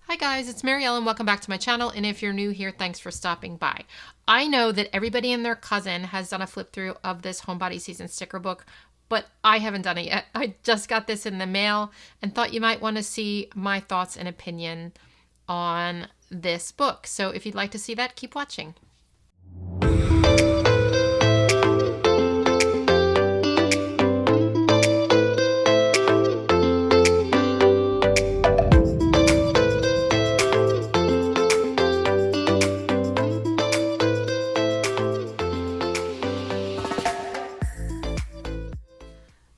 Hi guys, it's Mary Ellen. Welcome back to my channel. And if you're new here, thanks for stopping by. I know that everybody and their cousin has done a flip through of this Homebody season sticker book, but I haven't done it yet. I just got this in the mail and thought you might want to see my thoughts and opinion on this book. So if you'd like to see that, keep watching.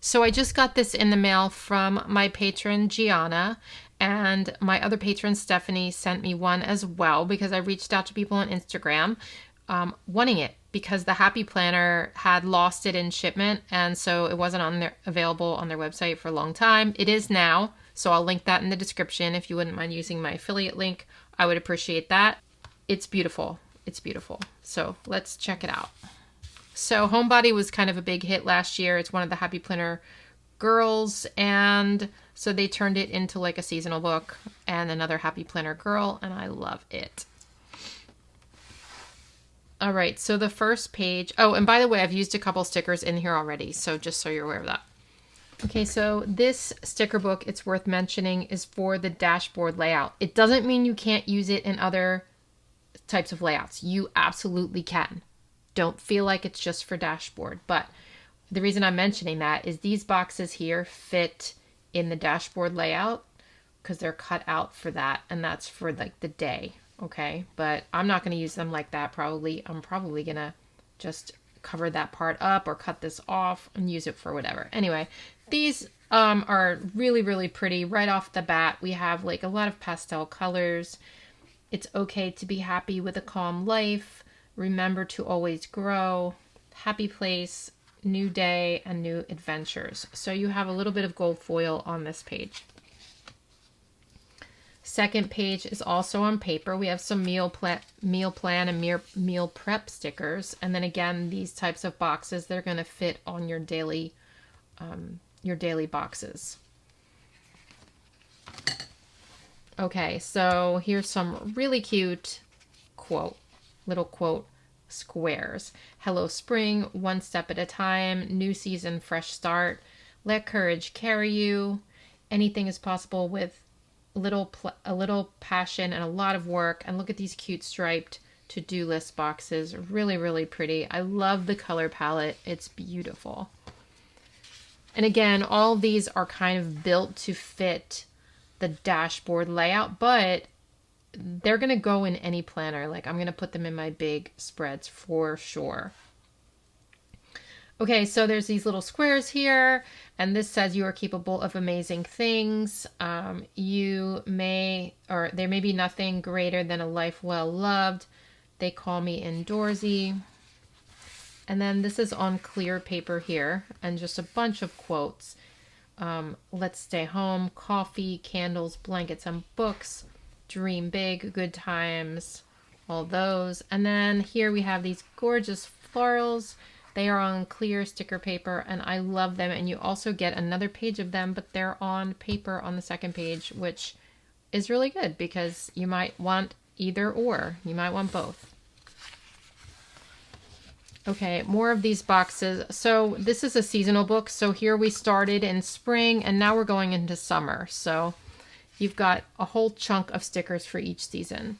So I just got this in the mail from my patron Gianna, and my other patron Stephanie sent me one as well because I reached out to people on Instagram wanting it because the Happy Planner had lost it in shipment, and so it wasn't available on their website for a long time. It is now, so I'll link that in the description. If you wouldn't mind using my affiliate link, I would appreciate that. It's beautiful. It's beautiful. So let's check it out. So Homebody was kind of a big hit last year. It's one of the Happy Planner girls, and so they turned it into like a seasonal book and another Happy Planner girl, and I love it. All right, so the first page. Oh, and by the way, I've used a couple stickers in here already, so just so you're aware of that. Okay, so this sticker book, it's worth mentioning, is for the dashboard layout. It doesn't mean you can't use it in other types of layouts. You absolutely can. Don't feel like it's just for dashboard, but the reason I'm mentioning that is these boxes here fit in the dashboard layout because they're cut out for that, and that's for like the day, okay? But I'm not going to use them like that probably. I'm probably going to just cover that part up or cut this off and use it for whatever. Anyway, these are really, really pretty. Right off the bat, we have like a lot of pastel colors. It's okay to be happy with a calm life. Remember to always grow, happy place, new day, and new adventures. So you have a little bit of gold foil on this page. Second page is also on paper. We have some meal plan and meal prep stickers. And then again, these types of boxes, they're going to fit on your daily boxes. Okay, so here's some really cute little quote squares. Hello spring, one step at a time, new season, fresh start. Let courage carry you. Anything is possible with a little passion and a lot of work. And look at these cute striped to-do list boxes. Really, really pretty. I love the color palette. It's beautiful. And again, all of these are kind of built to fit the dashboard layout, but they're going to go in any planner. Like I'm going to put them in my big spreads for sure. Okay, so there's these little squares here, and this says you are capable of amazing things. There may be nothing greater than a life well loved. They call me indoorsy. And then this is on clear paper here, and just a bunch of quotes. Let's stay home, coffee, candles, blankets, and books. Dream big, good times, all those. And then here we have these gorgeous florals. They are on clear sticker paper, and I love them. And you also get another page of them, but they're on paper on the second page, which is really good because you might want either or. You might want both. Okay, more of these boxes. So this is a seasonal book. So here we started in spring, and now we're going into summer. So you've got a whole chunk of stickers for each season.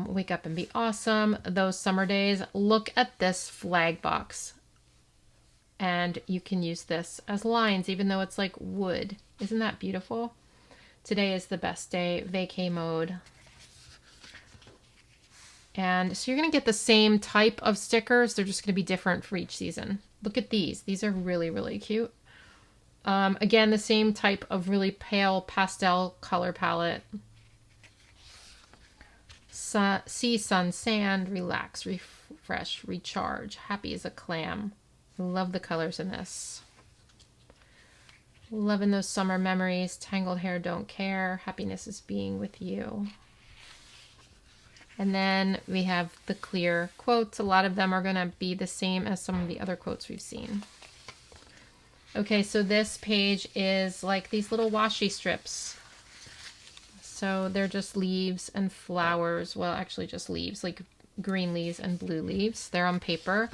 Wake up and be awesome. Those summer days. Look at this flag box. And you can use this as lines, even though it's like wood. Isn't that beautiful? Today is the best day. Vacay mode. And so you're going to get the same type of stickers. They're just going to be different for each season. Look at these. These are really, really cute. Again, the same type of really pale pastel color palette. Sea, sun, sand, relax, refresh, recharge, happy as a clam. I love the colors in this. Loving those summer memories. Tangled hair, don't care. Happiness is being with you. And then we have the clear quotes. A lot of them are going to be the same as some of the other quotes we've seen. Okay, so this page is like these little washi strips. So they're just leaves and flowers. Well, actually just leaves, like green leaves and blue leaves. They're on paper.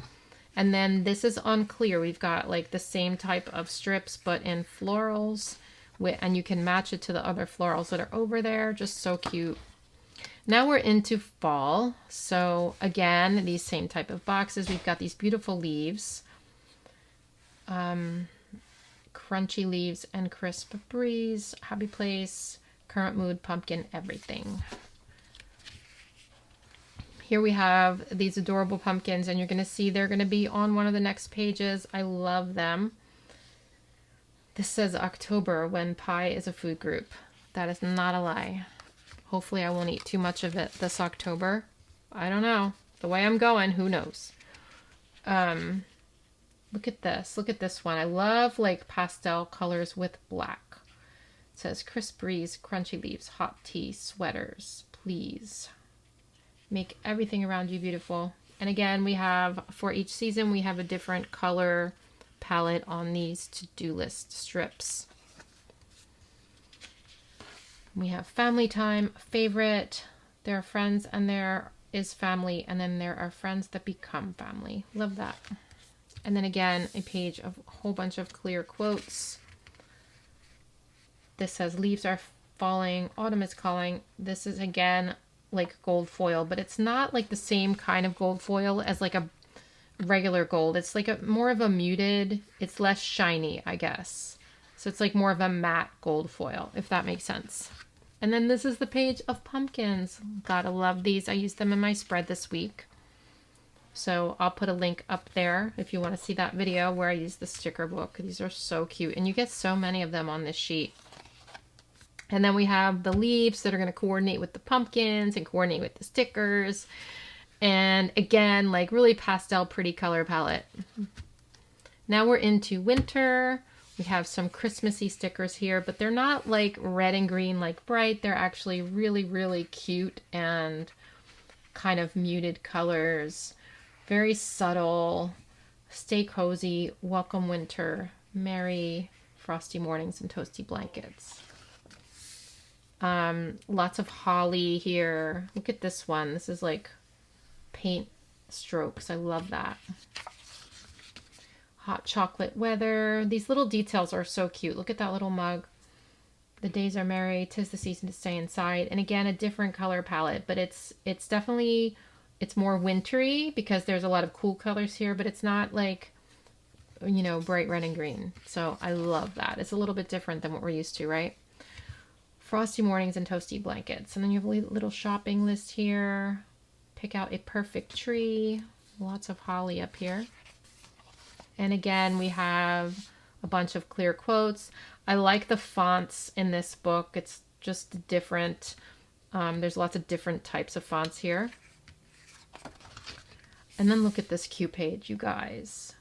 And then this is on clear. We've got like the same type of strips, but in florals. And you can match it to the other florals that are over there. Just so cute. Now we're into fall. So again, these same type of boxes. We've got these beautiful leaves. Crunchy leaves and crisp breeze, happy place, current mood, pumpkin, everything. Here we have these adorable pumpkins, and you're going to see they're going to be on one of the next pages. I love them. This says October, when pie is a food group. That is not a lie. Hopefully I won't eat too much of it this October. I don't know. The way I'm going, who knows? Look at this. Look at this one. I love like pastel colors with black. It says crisp breeze, crunchy leaves, hot tea, sweaters, please. Make everything around you beautiful. And again, we have, for each season, we have a different color palette on these to-do list strips. We have family time, favorite, there are friends, and there is family, and then there are friends that become family. Love that. And then again, a page of a whole bunch of clear quotes. This says, leaves are falling, autumn is calling. This is again like gold foil, but it's not like the same kind of gold foil as like a regular gold. It's like a more of a muted, it's less shiny, I guess. So it's like more of a matte gold foil, if that makes sense. And then this is the page of pumpkins. Gotta love these. I used them in my spread this week. So I'll put a link up there if you want to see that video where I use the sticker book. These are so cute, and you get so many of them on this sheet. And then we have the leaves that are going to coordinate with the pumpkins and coordinate with the stickers. And again, like really pastel, pretty color palette. Now we're into winter. We have some Christmassy stickers here, but they're not like red and green like bright. They're actually really, really cute and kind of muted colors. Very subtle. Stay cozy. Welcome winter. Merry frosty mornings and toasty blankets. Lots of holly here. Look at this one. This is like paint strokes. I love that. Hot chocolate weather. These little details are so cute. Look at that little mug. The days are merry. 'Tis the season to stay inside. And again, a different color palette, but it's definitely, it's more wintry because there's a lot of cool colors here, but it's not like, you know, bright red and green. So I love that. It's a little bit different than what we're used to, right? Frosty mornings and toasty blankets. And then you have a little shopping list here. Pick out a perfect tree. Lots of holly up here. And again, we have a bunch of clear quotes. I like the fonts in this book. It's just different. There's lots of different types of fonts here. And then look at this cute page, you guys.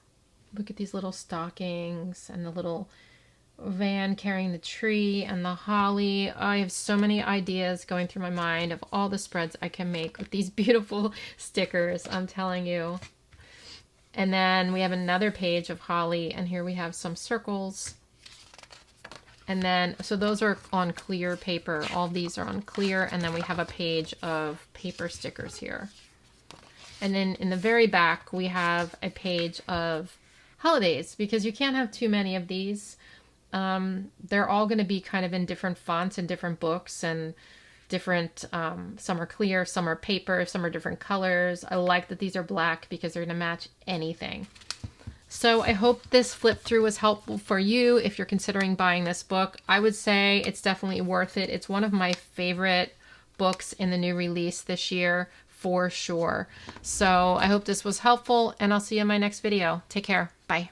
Look at these little stockings and the little van carrying the tree and the holly. I have so many ideas going through my mind of all the spreads I can make with these beautiful stickers, I'm telling you. And then we have another page of holly, and here we have some circles. And then, so those are on clear paper. All these are on clear, and then we have a page of paper stickers here. And then in the very back, we have a page of holidays, because you can't have too many of these. They're all going to be kind of in different fonts and different books and different, some are clear, some are paper, some are different colors. I like that these are black because they're going to match anything. So I hope this flip through was helpful for you if you're considering buying this book. I would say it's definitely worth it. It's one of my favorite books in the new release this year for sure. So I hope this was helpful, and I'll see you in my next video. Take care. Bye.